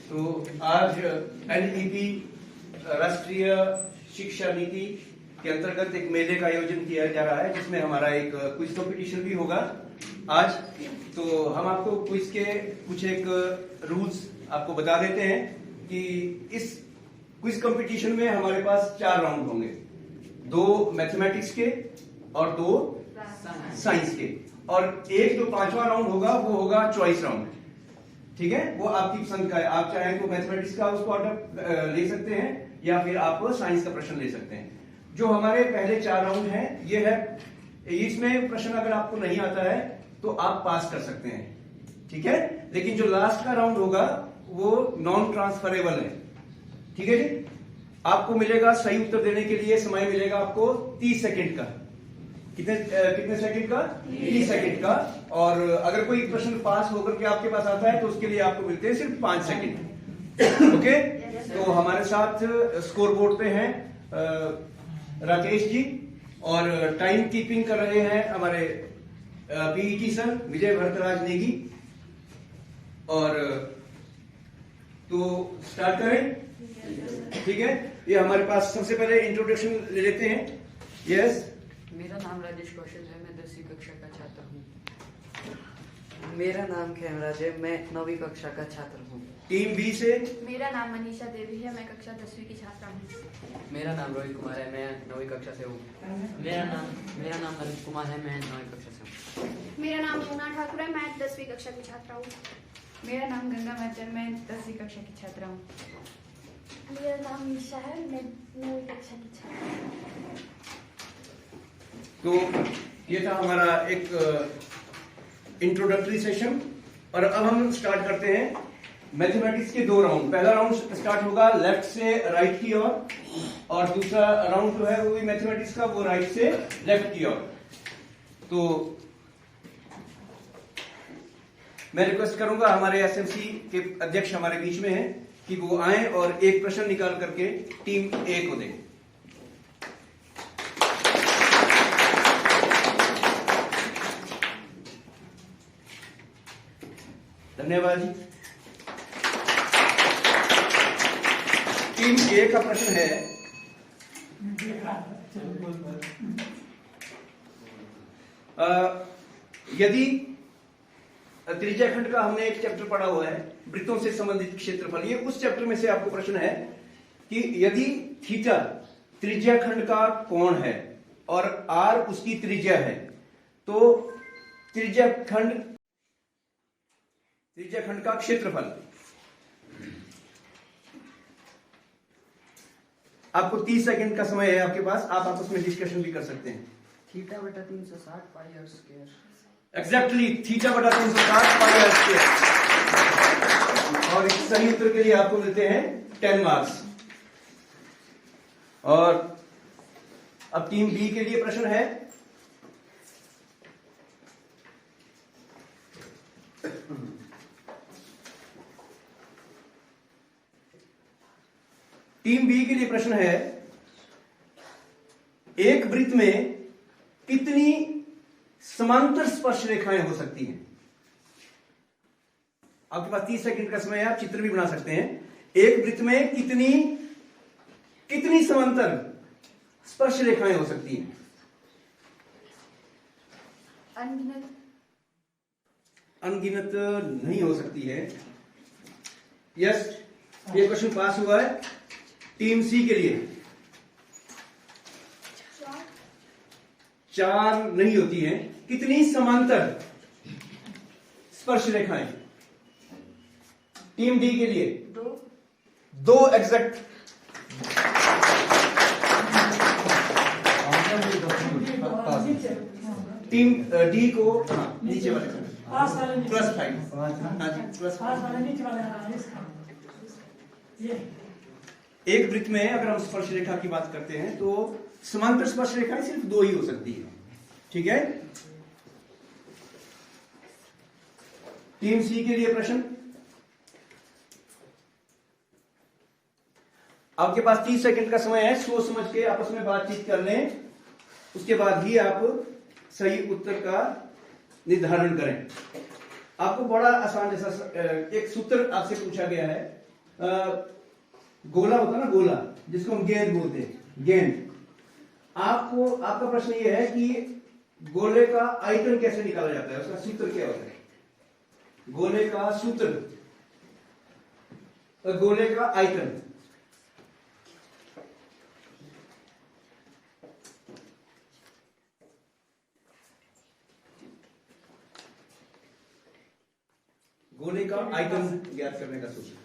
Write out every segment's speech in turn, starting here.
तो आज एनईपी राष्ट्रीय शिक्षा नीति के अंतर्गत एक मेले का आयोजन किया जा रहा है, जिसमें हमारा एक क्विज कंपटीशन भी होगा आज। तो हम आपको क्विज के कुछ एक रूल्स आपको बता देते हैं कि इस क्विज कंपटीशन में हमारे पास 4 राउंड होंगे, 2 मैथमेटिक्स के और 2 साइंस के, और एक जो 5वां राउंड होगा वो होगा चॉइस राउंड। ठीक है, वो आपकी पसंद का है। आप चाहें तो मैथमेटिक्स का उसको ऑर्डर ले सकते हैं या फिर आप साइंस का प्रश्न ले सकते हैं। जो हमारे पहले 4 राउंड हैं ये है, इसमें प्रश्न अगर आपको नहीं आता है तो आप पास कर सकते हैं, ठीक है। लेकिन जो लास्ट का राउंड होगा वो नॉन ट्रांसफरेबल है, ठीक है जी। आपको मिलेगा सही उत्तर देने के लिए समय मिलेगा आपको 30 सेकेंड का। कितने सेकंड का? 30 सेकंड का। और अगर कोई प्रश्न पास होकर के आपके पास आता है तो उसके लिए आपको मिलते हैं सिर्फ 5 सेकंड। ओके, तो हमारे साथ स्कोर बोर्ड पे हैं राकेश जी, और टाइम कीपिंग कर रहे हैं हमारे पीईटी सर विजय भरतराज नेगी। और तो स्टार्ट करें, ठीक है। ये हमारे पास सबसे पहले इंट्रोडक्शन ले लेते हैं। यस, मेरा नाम राजेश कौशल है, मैं 10वीं कक्षा का छात्र हूँ। मेरा नाम खेमराज है, मैं 9वीं कक्षा का छात्र हूँ। टीम बी से मेरा नाम मनीषा देवी है, मैं कक्षा 10वीं की छात्रा हूँ। मेरा नाम रोहित कुमार है, मैं 9वीं कक्षा से हूँ। मेरा नाम नरेश कुमार है, मैं 9वीं कक्षा से हूँ। मेरा नाम मोना ठाकुर है, मैं 10वीं कक्षा की छात्रा हूँ। मेरा नाम गंगा महतर, मैं 10वीं कक्षा की छात्रा हूँ। मेरा नाम निशा है, मैं 9वीं कक्षा की छात्रा हूँ। तो ये था हमारा एक इंट्रोडक्टरी सेशन, और अब हम स्टार्ट करते हैं मैथमेटिक्स के 2 राउंड। पहला राउंड स्टार्ट होगा लेफ्ट से राइट की ओर, और दूसरा राउंड जो है वो भी मैथमेटिक्स का, वो राइट से लेफ्ट की ओर। तो मैं रिक्वेस्ट करूंगा हमारे एसएमसी के अध्यक्ष हमारे बीच में हैं कि वो आए और एक प्रश्न निकाल करके टीम ए को दें। धन्यवाद जी। टीम ए का प्रश्न है, यदि त्रिज्याखंड का हमने एक चैप्टर पढ़ा हुआ है, वृत्तों से संबंधित क्षेत्रफल, ये उस चैप्टर में से आपको प्रश्न है कि यदि थीटा त्रिज्याखंड का कोण है और आर उसकी त्रिज्या है, तो त्रिज्याखंड का क्षेत्रफल। आपको 30 सेकंड का समय है आपके पास, आप आपस में डिस्कशन भी कर सकते हैं। थीटा बटा 360 पाई आर स्क्वायर। एग्जैक्टली, थीटा बटा 360 पाई आर स्क्वायर। और इस सही उत्तर के लिए आपको मिलते हैं 10 मार्क्स। और अब टीम बी के लिए प्रश्न है, टीम बी के लिए प्रश्न है, एक वृत्त में कितनी समांतर स्पर्श रेखाएं हो सकती हैं? आपके पास 30 सेकंड का समय है, आप चित्र भी बना सकते हैं। एक वृत्त में कितनी समांतर स्पर्श रेखाएं हो सकती हैं? अनगिनत नहीं हो सकती है। यस, ये क्वेश्चन पास हुआ है। टीम सी के लिए 4 नहीं होती हैं। कितनी समांतर स्पर्श रेखाएं? टीम डी के लिए 2 एग्जैक्ट। टीम डी को नीचे वाले +5। हाँ जी, एक वृत्त में अगर हम स्पर्श रेखा की बात करते हैं तो समांतर स्पर्श रेखाएं सिर्फ 2 ही हो सकती है, ठीक है। टीम सी के लिए प्रश्न, आपके पास 30 सेकंड का समय है, सोच समझ के आपस में बातचीत कर लें, उसके बाद ही आप सही उत्तर का निर्धारण करें। आपको बड़ा आसान जैसा एक सूत्र आपसे पूछा गया है गोला होता है ना, गोला जिसको हम गेंद बोलते हैं, गेंद। आपको आपका प्रश्न ये है कि गोले का आयतन कैसे निकाला जाता है, उसका सूत्र क्या होता है? गोले का सूत्र, गोले का आयतन। गोले का आयतन ज्ञात करने का सूत्र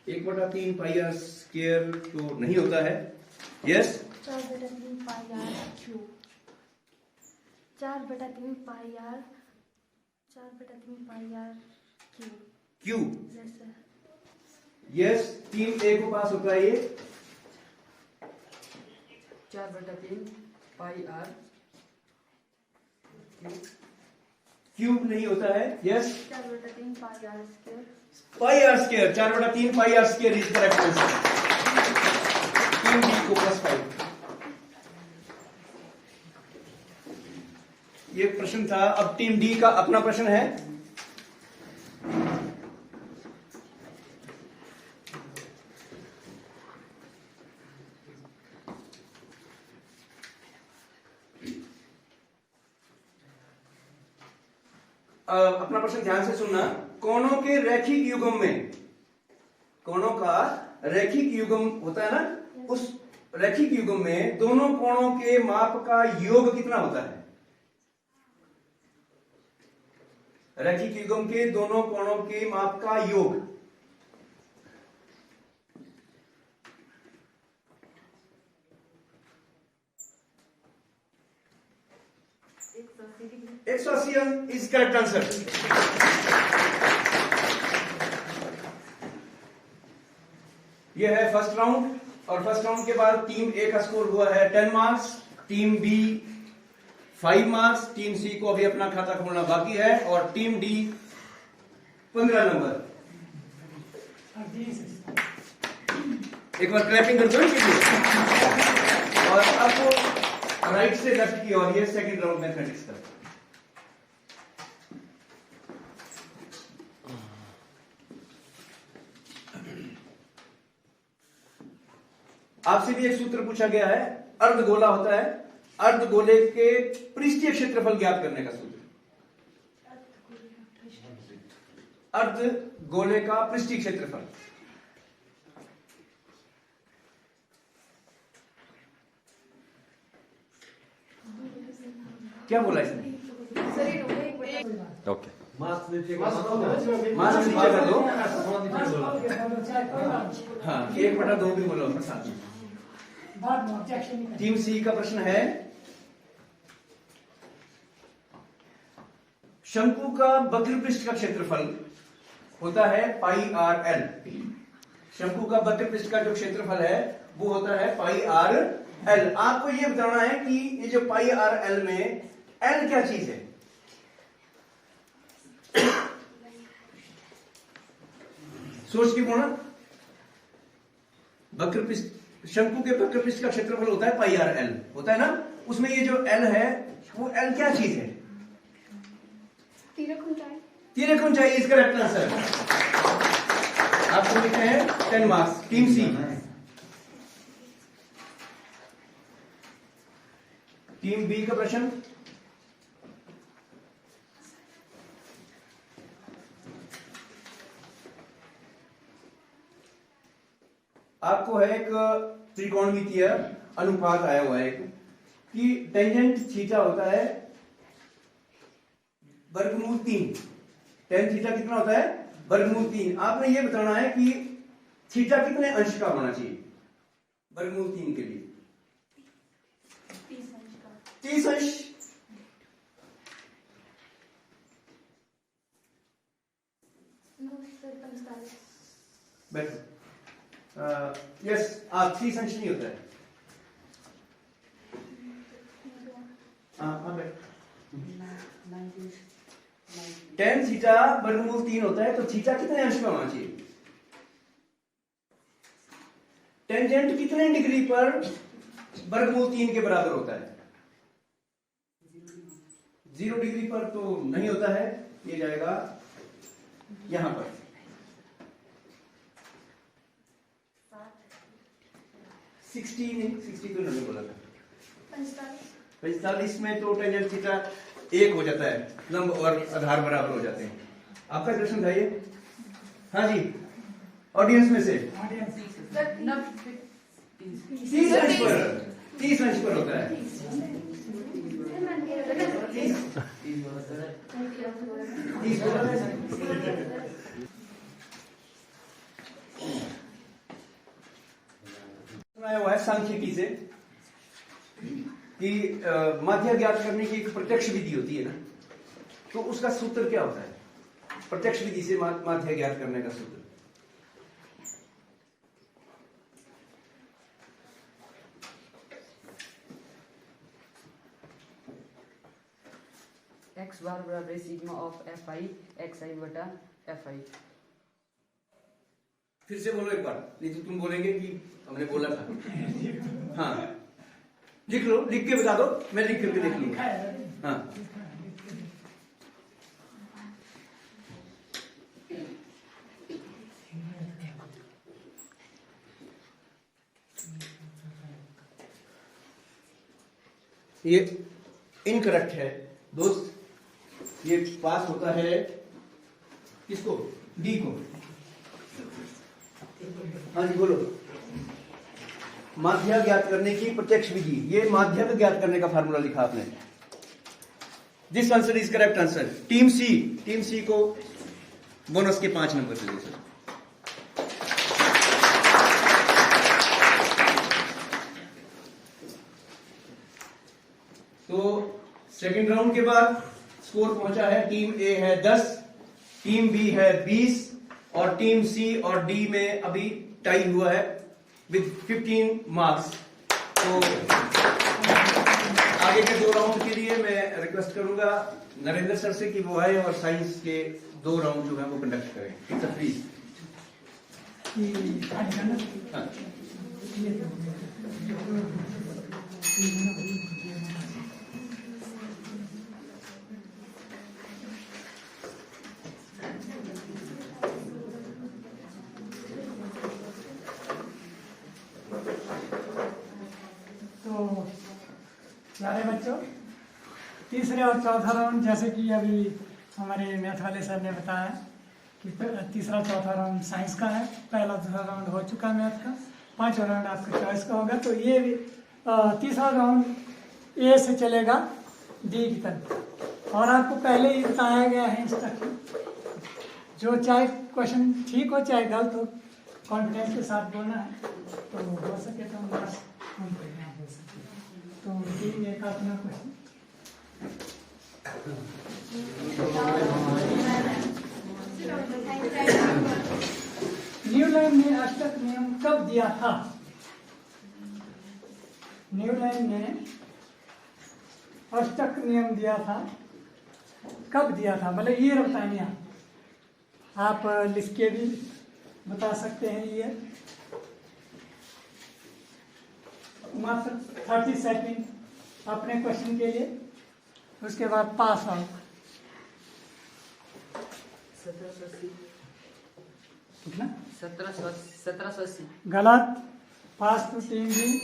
1/3 पाई आर स्क्वायर तो नहीं होता है। Yes, 4/3 pi r cube. 4/3 pi r cube. Cube. Yes sir. Yes, 3 को पास होता है ये। 4/3 पाई आर क्यूब नहीं होता है। Yes, 4/3 pi r square. Pi r square, 4/3 pi r square is correct answer. 3D को +5। ये प्रश्न था। अब टीम डी का अपना प्रश्न है। अपना प्रश्न ध्यान से सुनना। कोणों के रैखिक युग्म में, कोणों का रैखिक युग्म होता है ना, उस रैखिक युग्म में दोनों कोणों के माप का योग कितना होता है? रैखिक युग्म के दोनों कोणों के माप का योग। एक 180 इज करेक्ट आंसर। यह है फर्स्ट राउंड, और फर्स्ट राउंड के बाद टीम ए का स्कोर हुआ है 10 marks, team B 5 marks, team C को अभी अपना खाता खोलना बाकी है, और टीम डी 15 नंबर। एक बार क्लैपिंग कर दो इनके लिए। और अब राइट से लेफ्ट की ओर, ये सेकंड राउंड मैथमेटिक्स का। आपसे भी एक सूत्र पूछा गया है। अर्धगोला होता है, अर्धगोले के पृष्ठीय क्षेत्रफल ज्ञात करने का सूत्र। अर्धगोले का पृष्ठीय क्षेत्रफल क्या बोला इसने? ओके, मास्क नीचे कर दो। हाँ, 1/2 भी बोलो साथ में। टीम सी का प्रश्न है, शंकु का वक्र पृष्ठ का क्षेत्रफल होता है पाई आर एल। शंकु का वक्र पृष्ठ का जो क्षेत्रफल है वो होता है पाई आर एल। आपको ये बताना है कि ये जो पाई आर एल में एल क्या चीज है? सोच के बोलना। वक्र पृष्ठ, शंकु के वक्र पृष्ठ का क्षेत्रफल होता है पाई आर एल, होता है ना। उसमें ये जो एल है वो एल क्या चीज है? तिर्यक ऊंचाई इज करेक्ट आंसर। आपको लिखते हैं 10 मार्क्स। टीम सी, टीम बी का प्रश्न। आपको है एक त्रिकोणमितीय अनुपात आया हुआ है कि टेंजेंट थीटा होता है वर्गमूल 3। टेन थीटा कितना होता है? वर्गमूल 3। आपने ये बताना है कि थीटा कितने अंश का होना चाहिए वर्गमूल 3 के लिए? 30 अंश। बैठो। यस, आप 30 अंश नहीं होता है। टेन थीटा वर्गमूल 3 होता है, तो थीटा कितने अंश का होना चाहिए? टेंजेंट कितने डिग्री पर वर्गमूल 3 के बराबर होता है? 0 डिग्री पर तो नहीं होता है, ये जाएगा यहाँ पर 60 नहीं, 60 तो नहीं बोला था। 45 में तो टेंजेंट थीटा 1 हो जाता है, लंब और आधार बराबर हो जाते हैं। आपका प्रश्न था ये? हाँ जी, ऑडियंस में से 30 अंश पर होता है। 30 सुनाया हुआ है सांख्यिकी से कि माध्य ज्ञात करने की एक प्रत्यक्ष विधि होती है ना, तो उसका सूत्र क्या होता है? प्रत्यक्ष विधि से माध्य ज्ञात करने का सूत्र एक्स बार बराबर sigma of f i x i बटा एफ आई। फिर से बोलो एक बार, नहीं तो तुम बोलेंगे कि हमने बोला था। हाँ, लिख लो, लिख के बता दो, मैं लिख करके देख लूंगा। हाँ, ये इनकरेक्ट है दोस्त। ये पास होता है किसको? डी को। हाँ जी बोलो। माध्य ज्ञात करने की प्रत्यक्ष विधि, ये माध्य ज्ञात करने का फार्मूला लिखा आपने। This answer is correct answer. Team C को बोनस के 5 नंबर दे दो सर। तो सेकंड राउंड के बाद स्कोर पहुंचा है, टीम ए है 10, टीम बी है 20 और टीम सी और डी में अभी टाई हुआ है विद 15 मार्क्स। तो आगे के 2 राउंड के लिए मैं रिक्वेस्ट करूंगा नरेंद्र सर से कि वो आए और साइंस के 2 राउंड जो है वो कंडक्ट करें। प्लीज। हाँ। प्यारे बच्चों, तीसरे और चौथा राउंड जैसे कि अभी हमारे मैथ वाले सर ने बताया कि तीसरा चौथा राउंड साइंस का है, पहला दूसरा राउंड हो चुका है मैथ का, 5वां राउंड आपका चॉइस का होगा। तो ये तीसरा राउंड ए से चलेगा डी की तरफ। और आपको पहले ही बताया गया है इंस्ट्रक्शन, जो चाहे क्वेश्चन ठीक हो चाहे गलत हो, कॉन्फिडेंस के साथ बोलना है। तो हो सके तो हम बस हम बोल सकते हैं। तो टीम ए का अपना क्वेश्चन। न्यूलैंड ने अष्टक नियम कब दिया था? न्यूलैंड ने अष्टक नियम दिया था, कब दिया था? मतलब ये बताइए, आप लिख के भी बता सकते हैं। ये मात्र 30 सेकेंड अपने क्वेश्चन के लिए, उसके बाद पास आउट। 1780। कितना? 1780। गलत। Pass to team B.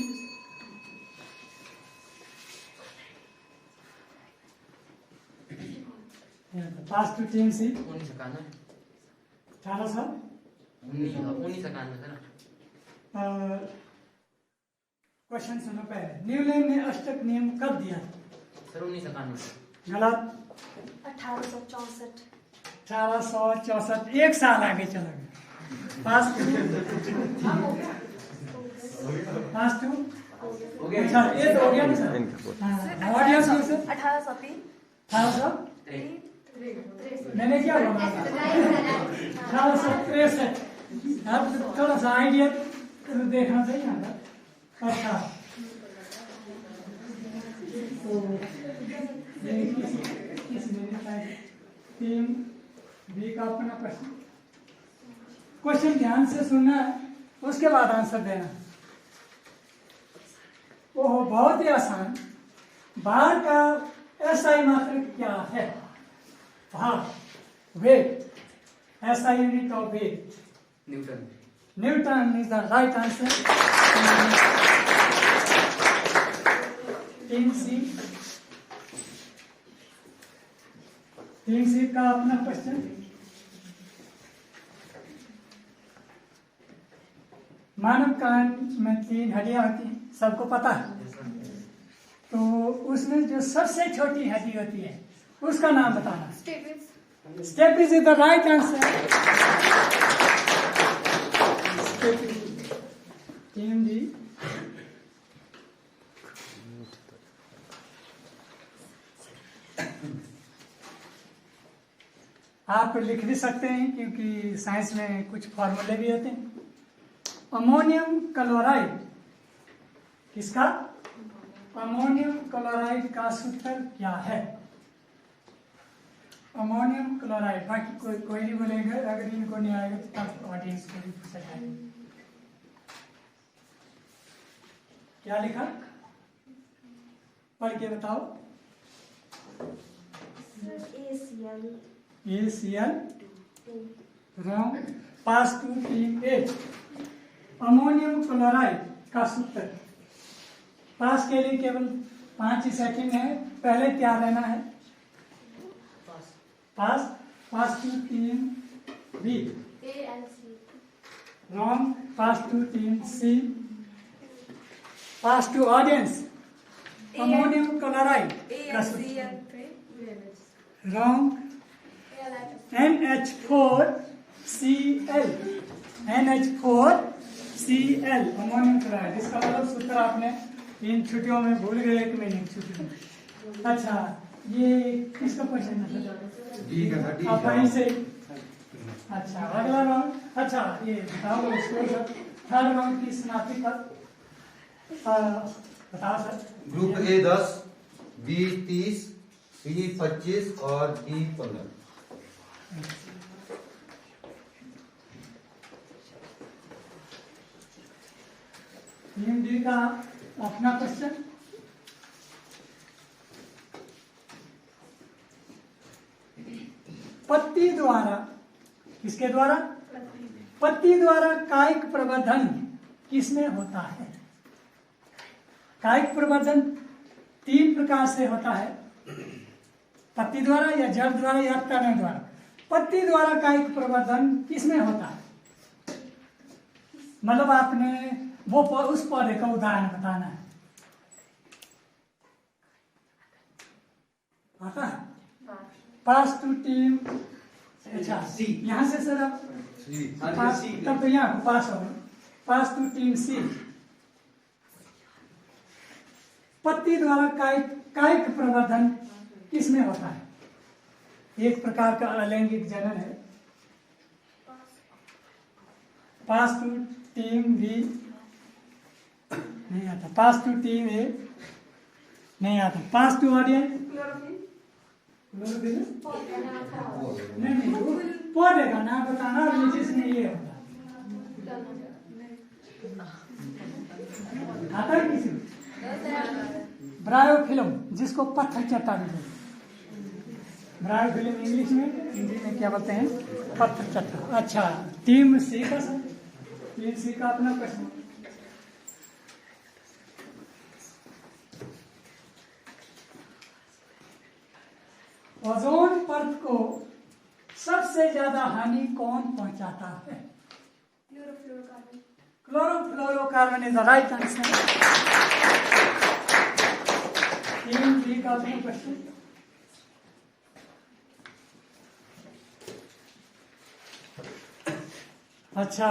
Pass to team C. 1991। 1800। 1991 sir. Question सुनो पहले। न्यूलैंड ने अष्टक नियम कब दिया? सर 1991। गलत। 1864। 1864। 1 साल आगे चला गया। पास टू। पास टू हो गया? अच्छा, ये तो हो गया ना सर। ऑडियंस में से 1803। 1800। मैंने क्या बोला? 1863। अब थोड़ा सा आइडिया देखना चाहिए ना। अच्छा, तो टीम बी का अपना प्रश्न। क्वेश्चन ध्यान से सुनना है, उसके बाद आंसर देना। ओह, बहुत ही आसान। भार का एसआई मात्रक क्या है? भार, weight. SI unit of weight. Newton. Newton is the right answer. Team C. Team C का अपना क्वेश्चन। मानव कान में 3 हड्डियां होती हैं, सबको पता है। तो उसमें जो सबसे छोटी हड्डी होती है उसका नाम बताना। Staples. Stapes is the right answer. Team D. आप लिख भी सकते हैं क्योंकि साइंस में कुछ फॉर्मूले भी होते हैं। अमोनियम क्लोराइड किसका? अमोनियम क्लोराइड का सूत्र क्या है? Ammonium chloride. बाकी कोई नहीं बोलेगा, अगर इनको नहीं आएगा तो तब ऑडियंस को भी पूछा जाएगा। क्या लिखा? पढ़ के बताओ। ACL. ACL wrong. Pass to team A. Ammonium chloride का सूत्र। पास के लिए केवल 5 ही सेकंड है। पहले क्या लेना है? Pass. Pass to team B. ALC. Wrong. Pass to team C. Pass to audience. Ammonium chloride का सूत्र। Wrong. NH4Cl। NH4Cl ammonium chloride. इसका मतलब सूत्र आपने इन छुट्टियों में भूल गए कि नहीं? छुट्टियों में। अच्छा, ये किसका क्वेश्चन है? आप वहीं से। अच्छा, अगला राउंड। अच्छा, ये बताओ थर्ड राउंड की समाप्ति पर बताओ सर। ग्रुप ए 10, बी 30, सी 25 और डी 15। टीम डी का अपना क्वेश्चन। पत्ती द्वारा, किसके द्वारा? पत्ती द्वारा कायिक प्रवर्धन किसमें होता है? कायिक प्रवर्धन 3 प्रकार से होता है। पत्ती द्वारा या जड़ द्वारा या तने द्वारा। पत्ती द्वारा कायिक प्रवर्धन किसमें होता है? मतलब आपने वो उस पौधे का उदाहरण बताना है। आता है? पास टू टीम। अच्छा, सी। यहाँ से सर आप पास, सी। तब तो यहाँ पास हो गए। पास टू टीम सी। पत्ती द्वारा कायिक प्रवर्धन किसमें होता है? एक प्रकार का अलैंगिक जनन है। पास टू टीम बी नहीं आता। पास टू टीम ए नहीं आता। पास टू ऑडियंस। नहीं नहीं, पौधे का नाम बताना और जिसमें ये होता आता है किसी को? ब्रायोफिल्म, जिसको पत्थर चट्टा भी बोलते हैं। ब्रायोफिल्म इंग्लिश में, हिंदी में क्या बोलते हैं? पत्थर चट्टा। अच्छा, टीम सी का सर। टीम सी का अपना प्रश्न। ओजोन परत को सबसे ज्यादा हानि कौन पहुंचाता है? Chlorofluorocarbon is the right answer. Team B का अपना प्रश्न। अच्छा,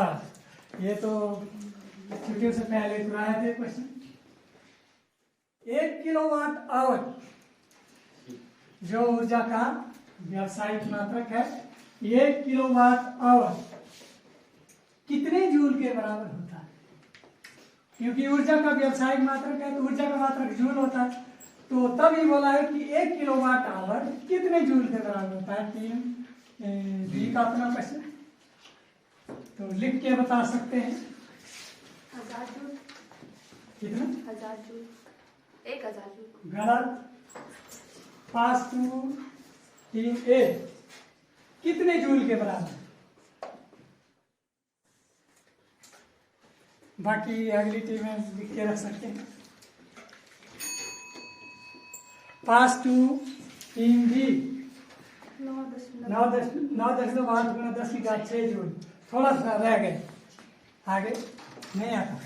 ये तो छुट्टियों से पहले कराए थे क्वेश्चन। 1 किलोवाट आवर जो ऊर्जा का व्यावसायिक मात्रक है, 1 किलोवाट आवर कितने जूल के बराबर होता है? क्योंकि ऊर्जा का व्यावसायिक मात्रक है तो ऊर्जा का मात्रक जूल होता है। तो तभी बोला है कि 1 किलोवाट आवर कितने जूल के बराबर होता है? टीम बी का अपना क्वेश्चन। तो लिख के बता सकते हैं। 1000 जूल। कितना? 1000 जूल। 1000 जूल। गलत। पास टू टीम ए कितने जूल के बराबर? बाकी अगली टीमें लिख के रख सकते हैं। पास टू टीम बी 9.8 गुना 10 की घात 6 जूल। थोड़ा सा रह गए, आगे नहीं आता।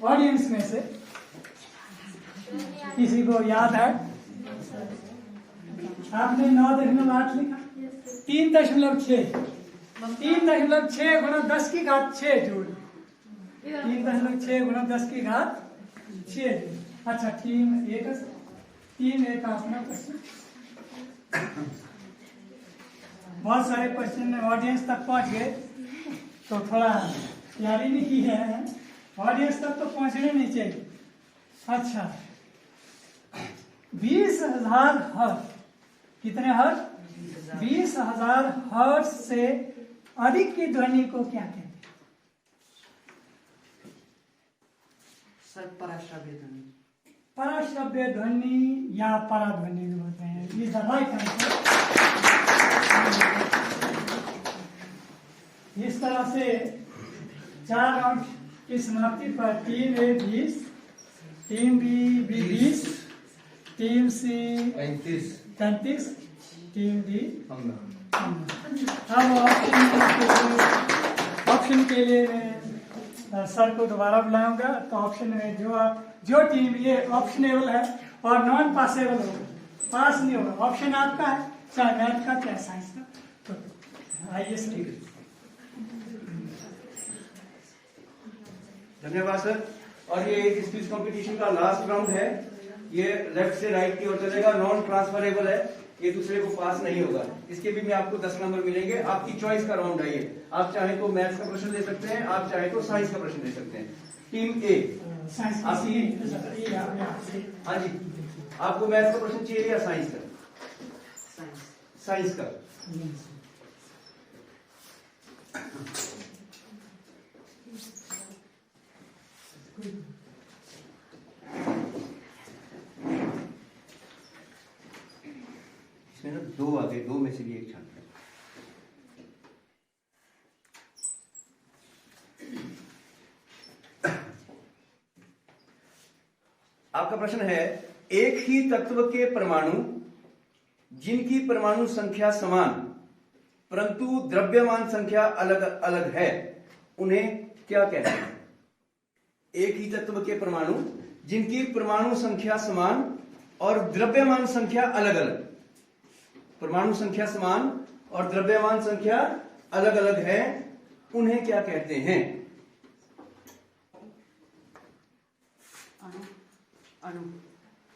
ऑडियंस में से किसी को याद है? आपने 9.8 लिखा, 3.6 गुना 10 की घात 6 जूल। 3.6 गुना 10 की घात 6 जूल। अच्छा, टीम ए का अपना क्वेश्चन। बहुत सारे क्वेश्चन ऑडियंस तक पहुंच गए तो थोड़ा तैयारी नहीं की है, ऑडियंस तक तो पहुंचने नहीं चाहिए। अच्छा, 20,000 हर्ट्ज, कितने हर्ट्ज? 20,000 हर्ट्ज से अधिक की ध्वनि को क्या कहते हैं? सर पराश्रव्य ध्वनि। पराश्रव्य ध्वनि या पराध्वनि बोलते हैं। Is the right answer. इस तरह से 4 राउंड की समाप्ति पर टीम ए 20, टीम बी 20, टीम सी 35, टीम डी। अब ऑप्शन के लिए मैं सर को दोबारा बुलाऊंगा। तो ऑप्शन में जो टीम ये ऑप्शनेबल है और नॉन पासेबल होगा, पास नहीं होगा, ऑप्शन आपका है, चाहे मैथ का चाहे साइंस का। तो आइए सर। धन्यवाद सर। और ये इस क्विज कंपटीशन का लास्ट राउंड है। ये लेफ्ट से राइट की ओर चलेगा, नॉन ट्रांसफरेबल है, ये दूसरे को पास नहीं होगा। इसके भी में आपको 10 नंबर मिलेंगे। आपकी चॉइस का राउंड है ये। आप चाहे तो मैथ्स का प्रश्न ले सकते हैं, आप चाहे तो साइंस का प्रश्न ले सकते हैं। टीम ए, हाँ जी, आपको मैथ्स का प्रश्न चाहिए या साइंस का? साइंस का। इसमें ना 2 आ गए, 2 में से भी एक छात्र। आपका प्रश्न है, एक ही तत्व के परमाणु जिनकी परमाणु संख्या समान परंतु द्रव्यमान संख्या अलग अलग है, उन्हें क्या कहते हैं? एक ही तत्व के परमाणु जिनकी परमाणु संख्या समान और द्रव्यमान संख्या अलग अलग, परमाणु संख्या समान और द्रव्यमान संख्या अलग अलग है, उन्हें क्या कहते हैं?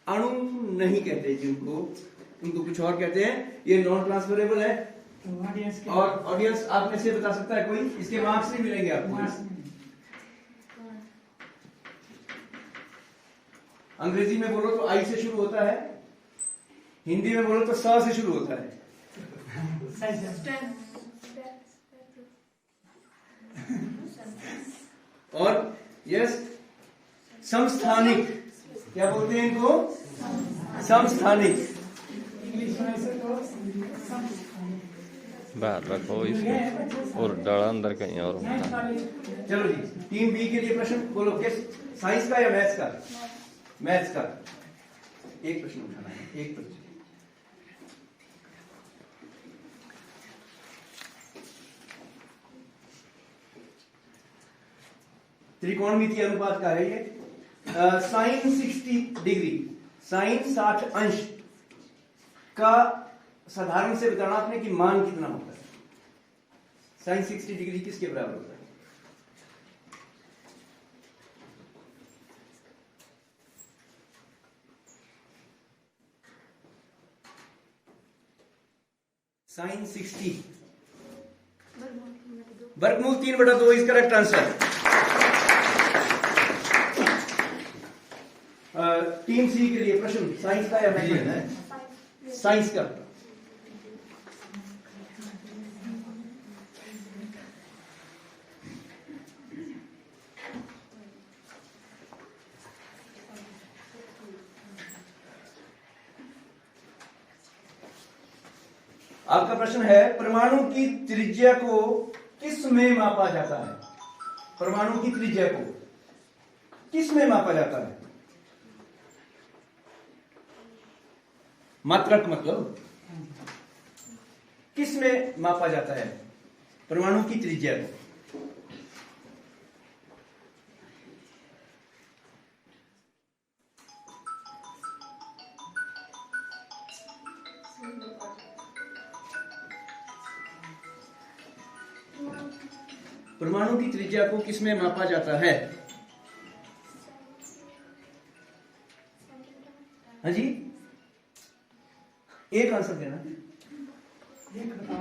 अणु नहीं कहते जिनको, उनको कुछ और कहते हैं। ये नॉन ट्रांसफरेबल है। और ऑडियंस आप में से बता सकता है कोई? इसके मार्क्स नहीं मिलेंगे आपको। अंग्रेजी में बोलो तो आई से शुरू होता है, हिंदी में बोलो तो स से शुरू होता है। और यस, समस्थानिक, क्या बोलते हैं इनको? समस्थानिक। बाहर रखो इसको और डाला अंदर कहीं और होता है। चलो जी, टीम बी के लिए प्रश्न बोलो, किस साइंस का या मैथ्स का? मैथ्स का। एक प्रश्न उठाना है, एक प्रश्न। त्रिकोणमितीय अनुपात का है ये। साइन 60 डिग्री, साइन 60 अंश का साधारण से बताना आपने कि मान कितना होता है। साइन 60 डिग्री किसके बराबर होता है? साइन 60 वर्गमूल 3/2 इज करेक्ट आंसर। टीम सी के लिए प्रश्न, साइंस का या मैथ्स? साइंस का। आपका प्रश्न है, परमाणु की त्रिज्या को किस में मापा जाता है? परमाणु की त्रिज्या को किस में मापा जाता है? मात्रक मतलब किस में मापा जाता है परमाणु की त्रिज्या को? परमाणु की त्रिज्या को किस में मापा जाता है? हाँ जी, एक आंसर देना। एक बताओ।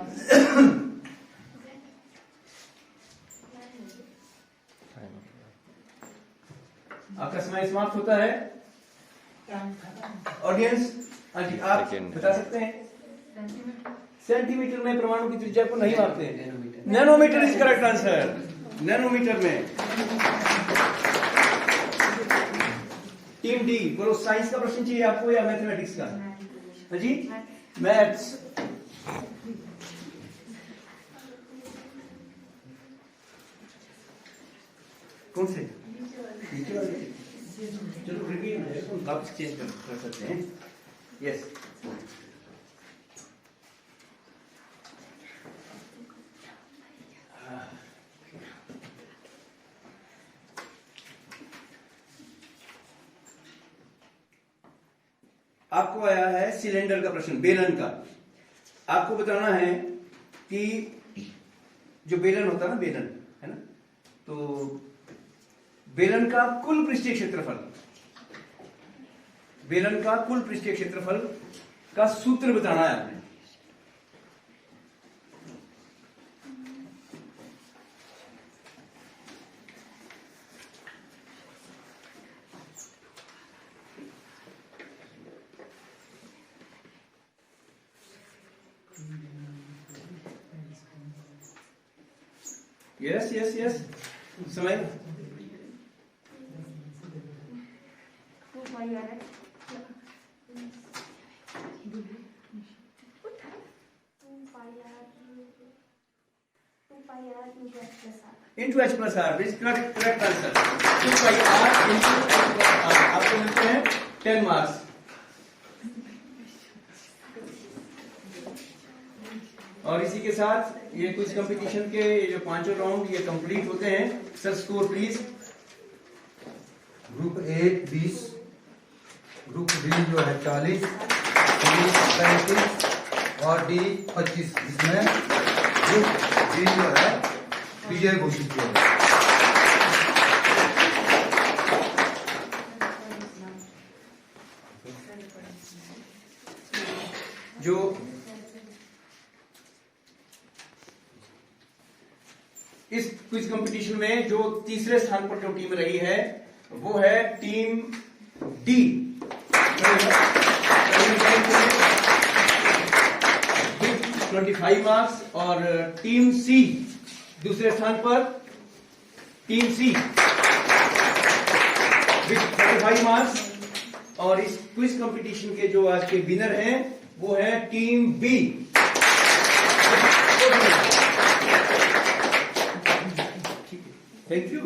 आपका समय समाप्त होता है। ऑडियंस, हाँ जी, आप सेकेंड। बता सकते हैं? सेंटीमीटर में परमाणु की त्रिज्या को नहीं मापते हैं। Nanometre is correct answer. Nanometre में। टीम डी, बोलो साइंस का प्रश्न चाहिए आपको या मैथमेटिक्स का? हाँ जी, मैथ्स। कौन से? नीचे वाले? चलो रिव्यू है, तो वापस चेंज कर सकते हैं। यस, आपको आया है सिलेंडर का प्रश्न, बेलन का। आपको बताना है कि जो बेलन होता है ना, बेलन है ना, तो बेलन का कुल पृष्ठीय क्षेत्रफल, बेलन का कुल पृष्ठीय क्षेत्रफल का सूत्र बताना है आपने। यस यस यस, समय। 2 pi r into h plus r, correct answer. 2 pi r into h plus r, आपको मिलते हैं 10 मार्क्स। और इसी के साथ ये कुछ कंपटीशन के जो 5 राउंड ये कंप्लीट होते हैं। Sir score please. Group A 20, group B जो है 40, सी 35 और डी 25, जिसमें ग्रुप डी जो है विजय घोषित किया गया। जो इस क्विज कंपटीशन में जो तीसरे स्थान पर जो टीम रही है वो है टीम डी। 25 मार्क्स। और टीम सी दूसरे स्थान पर, टीम सी विथ 35 मार्क्स। और इस क्विज कंपटीशन के जो आज के विनर हैं वो है टीम बी। Thank you.